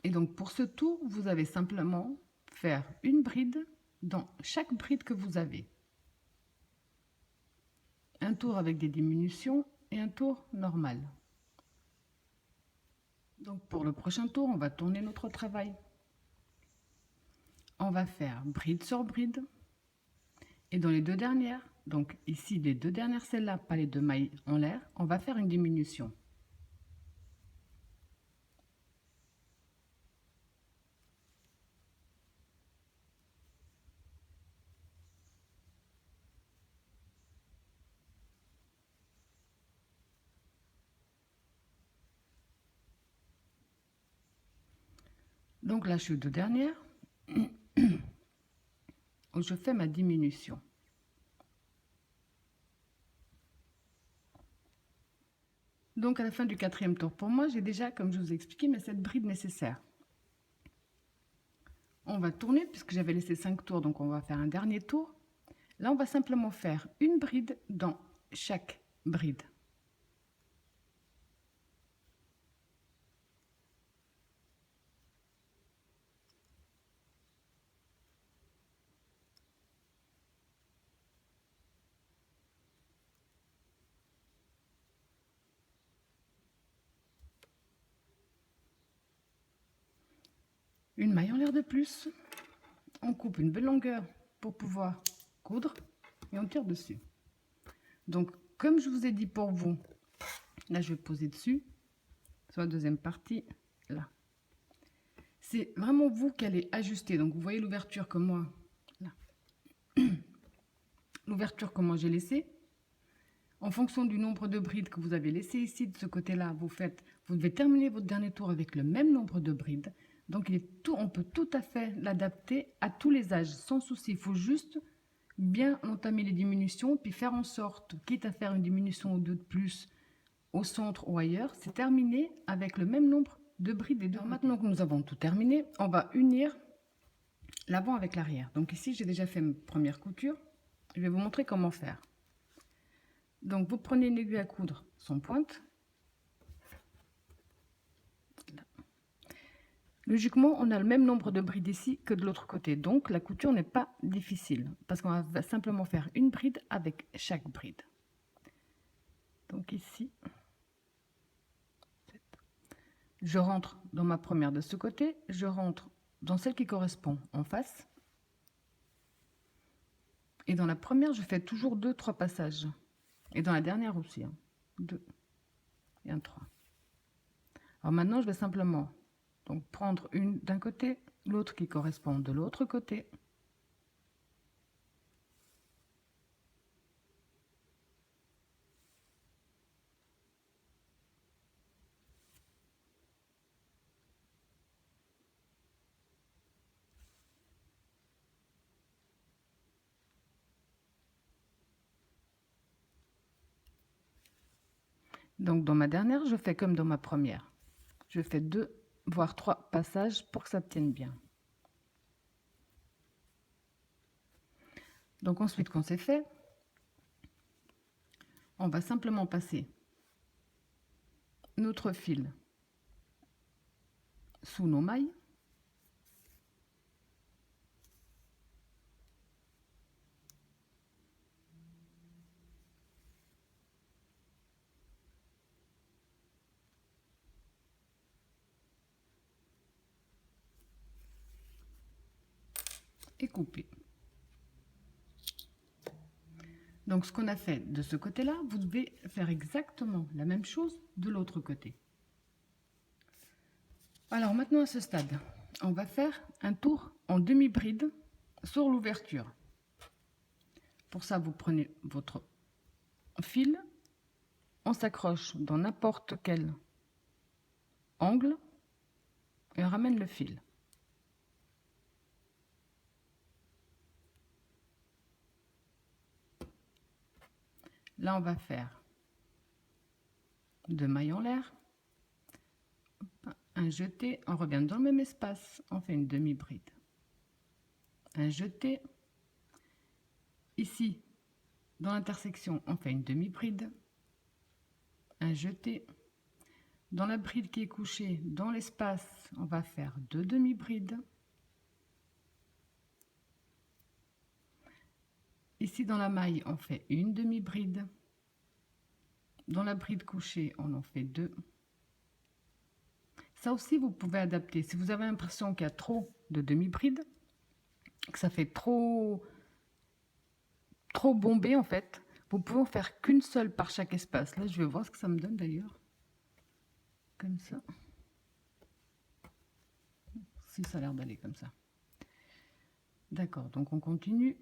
Et donc pour ce tour, vous avez simplement faire une bride dans chaque bride que vous avez. Un tour avec des diminutions et un tour normal. Donc pour le prochain tour, on va tourner notre travail. On va faire bride sur bride. Et dans les 2 dernières, donc ici les 2 dernières, celles-là, pas les 2 mailles en l'air, on va faire une diminution. Donc là, je suis aux 2 dernières, où je fais ma diminution. Donc à la fin du 4e tour, pour moi, j'ai déjà, comme je vous ai expliqué, mes 7 brides nécessaires. On va tourner, puisque j'avais laissé 5 tours, donc on va faire un dernier tour. Là, on va simplement faire une bride dans chaque bride. Une maille en l'air de plus. On coupe une belle longueur pour pouvoir coudre et on tire dessus. Donc, comme je vous ai dit pour vous, là, je vais poser dessus, sur la deuxième partie, là. C'est vraiment vous qui allez ajuster. Donc, vous voyez l'ouverture que moi, là. L'ouverture que moi j'ai laissée. En fonction du nombre de brides que vous avez laissé ici, de ce côté-là, vous devez terminer votre dernier tour avec le même nombre de brides. Donc, on peut tout à fait l'adapter à tous les âges, sans souci. Il faut juste bien entamer les diminutions, puis faire en sorte, quitte à faire une diminution ou 2 de plus au centre ou ailleurs, c'est terminé avec le même nombre de brides des deux. Maintenant que nous avons tout terminé, on va unir l'avant avec l'arrière. Donc ici, j'ai déjà fait ma première couture. Je vais vous montrer comment faire. Donc, vous prenez une aiguille à coudre sans pointe. Là. Logiquement, on a le même nombre de brides ici que de l'autre côté. Donc, la couture n'est pas difficile parce qu'on va simplement faire une bride avec chaque bride. Donc ici, je rentre dans ma première de ce côté, je rentre dans celle qui correspond en face. Et dans la première, je fais toujours 2-3 passages. Et dans la dernière aussi, 2 et un 3. Alors maintenant, je vais simplement donc prendre une d'un côté, l'autre qui correspond de l'autre côté. Donc dans ma dernière, je fais comme dans ma première. Je fais 2 voire 3 passages pour que ça tienne bien. Donc ensuite, quand c'est fait, on va simplement passer notre fil sous nos mailles. Et couper. Donc ce qu'on a fait de ce côté-là, vous devez faire exactement la même chose de l'autre côté. Alors maintenant à ce stade, on va faire un tour en demi-bride sur l'ouverture. Pour ça, vous prenez votre fil, on s'accroche dans n'importe quel angle et on ramène le fil. Là, on va faire 2 mailles en l'air, un jeté, on revient dans le même espace, on fait une demi-bride, un jeté, ici, dans l'intersection, on fait une demi-bride, un jeté, dans la bride qui est couchée, dans l'espace, on va faire 2 demi-brides, ici dans la maille, on fait une demi-bride, dans la bride couchée, on en fait 2. Ça aussi, vous pouvez adapter. Si vous avez l'impression qu'il y a trop de demi-brides, que ça fait trop bombé en fait, vous pouvez en faire qu'une seule par chaque espace. Là, je vais voir ce que ça me donne d'ailleurs. Comme ça. Si ça a l'air d'aller comme ça. D'accord, donc on continue.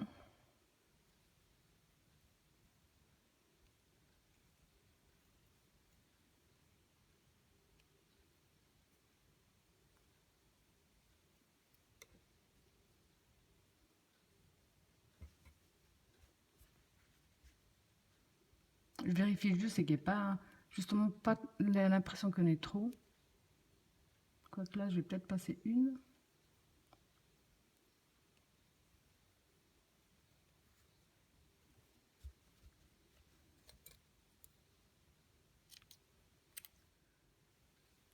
Je vérifie juste qu'il n'y ait pas, justement, pas l'impression qu'on est trop. Quoique là, je vais peut-être passer une.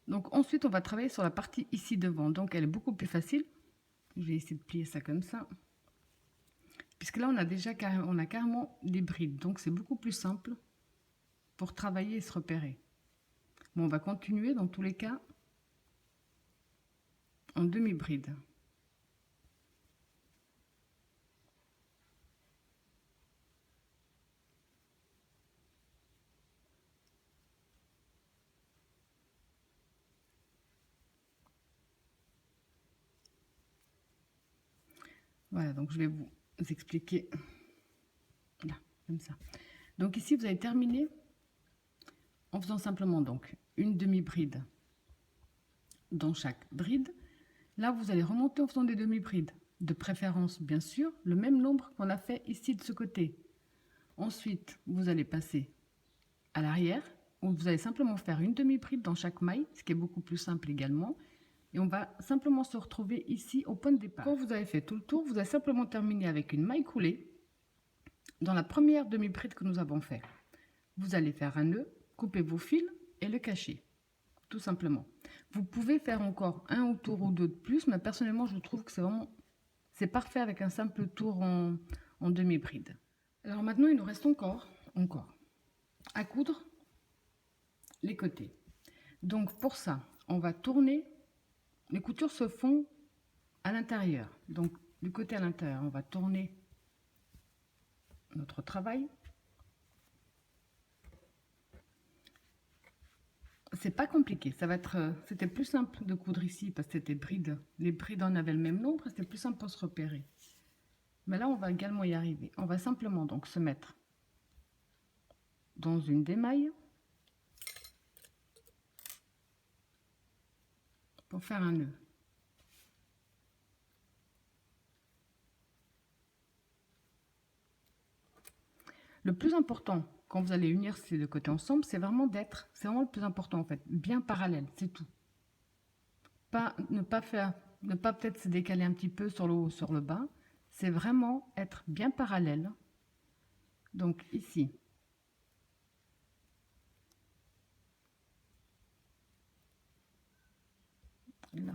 Donc ensuite, on va travailler sur la partie ici devant. Donc elle est beaucoup plus facile. Je vais essayer de plier ça comme ça. Puisque là, on a carrément des brides. Donc c'est beaucoup plus simple pour travailler et se repérer. Bon, on va continuer dans tous les cas en demi-bride. Voilà, donc je vais vous expliquer là, comme ça. Donc ici, vous avez terminé en faisant simplement donc une demi-bride dans chaque bride. Là, vous allez remonter en faisant des demi-brides. De préférence, bien sûr, le même nombre qu'on a fait ici de ce côté. Ensuite, vous allez passer à l'arrière, où vous allez simplement faire une demi-bride dans chaque maille, ce qui est beaucoup plus simple également. Et on va simplement se retrouver ici au point de départ. Quand vous avez fait tout le tour, vous allez simplement terminer avec une maille coulée dans la première demi-bride que nous avons fait. Vous allez faire un nœud, couper vos fils et le cacher, tout simplement. Vous pouvez faire encore un tour ou deux de plus, mais personnellement, je trouve que c'est parfait avec un simple tour en demi-bride. Alors maintenant, il nous reste encore à coudre les côtés. Donc pour ça, on va tourner. Les coutures se font à l'intérieur. Donc du côté à l'intérieur, on va tourner notre travail. C'est pas compliqué, c'était plus simple de coudre ici parce que c'était bride. Les brides en avaient le même nombre, c'était plus simple pour se repérer. Mais là, on va également y arriver. On va simplement donc se mettre dans une des mailles pour faire un nœud. Le plus important quand vous allez unir ces deux côtés ensemble, c'est vraiment c'est vraiment le plus important en fait, bien parallèle, c'est tout. Ne pas peut-être se décaler un petit peu sur le haut, sur le bas, c'est vraiment être bien parallèle. Donc ici, là.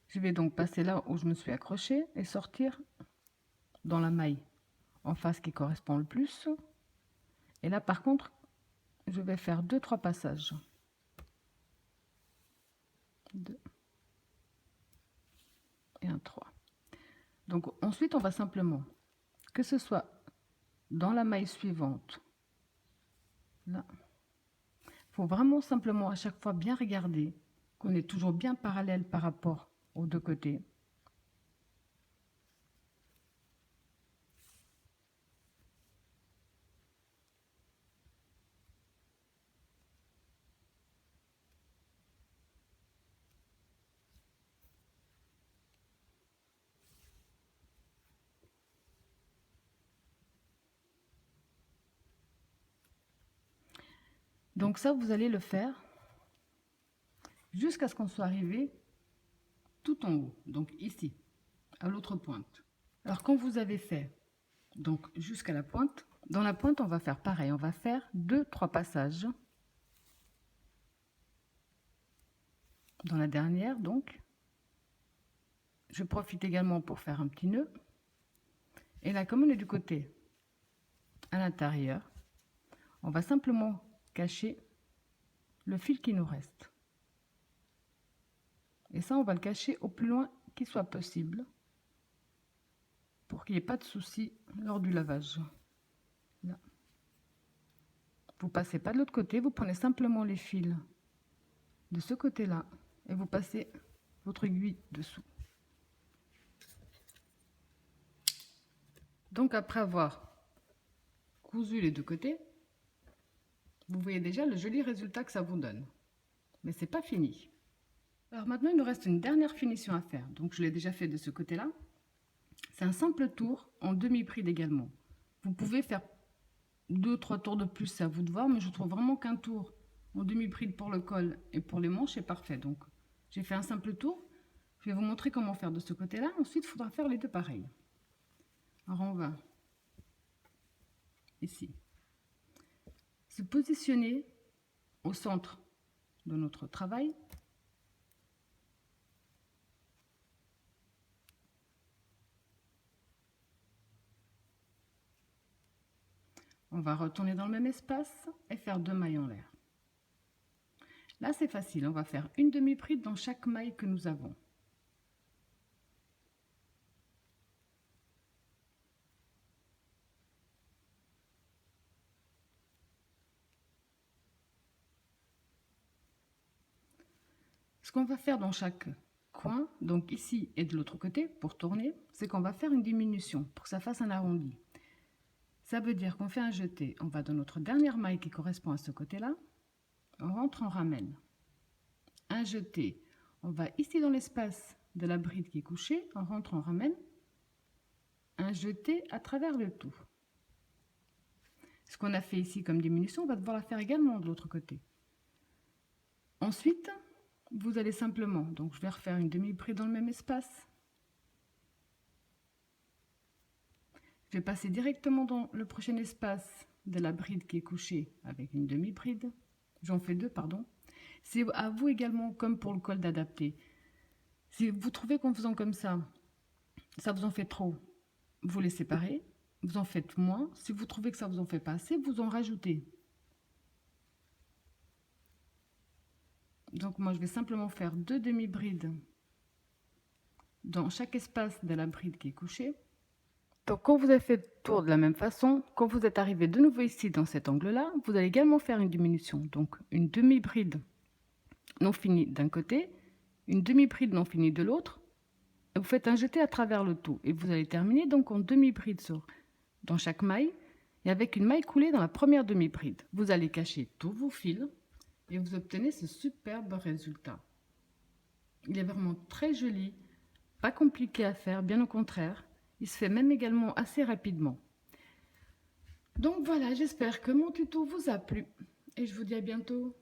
Je vais donc passer là où je me suis accrochée et sortir dans la maille en face qui correspond le plus. Et là par contre, je vais faire 2-3 passages. 2 et un 3. Donc ensuite, on va simplement, que ce soit dans la maille suivante, là, il faut vraiment simplement à chaque fois bien regarder qu'on est toujours bien parallèle par rapport aux deux côtés. Donc ça, vous allez le faire jusqu'à ce qu'on soit arrivé tout en haut, donc ici, à l'autre pointe. Alors quand vous avez fait donc jusqu'à la pointe, dans la pointe, on va faire pareil, on va faire 2-3 passages. Dans la dernière, donc, je profite également pour faire un petit nœud. Et là, comme on est du côté à l'intérieur, on va simplement cacher le fil qui nous reste. Et ça, on va le cacher au plus loin qu'il soit possible pour qu'il n'y ait pas de souci lors du lavage. Là. Vous passez pas de l'autre côté, vous prenez simplement les fils de ce côté-là et vous passez votre aiguille dessous. Donc après avoir cousu les deux côtés, vous voyez déjà le joli résultat que ça vous donne. Mais c'est pas fini. Alors maintenant, il nous reste une dernière finition à faire. Donc je l'ai déjà fait de ce côté-là. C'est un simple tour en demi-bride également. Vous pouvez faire 2-3 tours de plus, c'est à vous de voir, mais je trouve vraiment qu'un tour en demi-bride pour le col et pour les manches est parfait. Donc j'ai fait un simple tour. Je vais vous montrer comment faire de ce côté-là. Ensuite, il faudra faire les deux pareils. Alors on va ici se positionner au centre de notre travail. On va retourner dans le même espace et faire 2 mailles en l'air. Là, c'est facile, on va faire une demi-bride dans chaque maille que nous avons. Ce qu'on va faire dans chaque coin, donc ici et de l'autre côté, pour tourner, c'est qu'on va faire une diminution pour que ça fasse un arrondi. Ça veut dire qu'on fait un jeté, on va dans notre dernière maille qui correspond à ce côté-là, on rentre, on ramène. Un jeté, on va ici dans l'espace de la bride qui est couchée, on rentre, on ramène. Un jeté à travers le tout. Ce qu'on a fait ici comme diminution, on va devoir la faire également de l'autre côté. Ensuite, vous allez simplement, donc je vais refaire une demi-bride dans le même espace. Je vais passer directement dans le prochain espace de la bride qui est couchée avec une demi-bride. J'en fais 2, pardon. C'est à vous également, comme pour le col, d'adapter. Si vous trouvez qu'en faisant comme ça vous en fait trop, vous les séparez. Vous en faites moins. Si vous trouvez que ça vous en fait pas assez, vous en rajoutez. Donc moi, je vais simplement faire 2 demi-brides dans chaque espace de la bride qui est couchée. Donc quand vous avez fait le tour de la même façon, quand vous êtes arrivé de nouveau ici dans cet angle-là, vous allez également faire une diminution. Donc une demi-bride non finie d'un côté, une demi-bride non finie de l'autre. Vous faites un jeté à travers le tout et vous allez terminer donc en demi-bride dans chaque maille et avec une maille coulée dans la première demi-bride. Vous allez cacher tous vos fils et vous obtenez ce superbe résultat. Il est vraiment très joli, pas compliqué à faire, bien au contraire. Il se fait même également assez rapidement. Donc voilà, j'espère que mon tuto vous a plu et je vous dis à bientôt.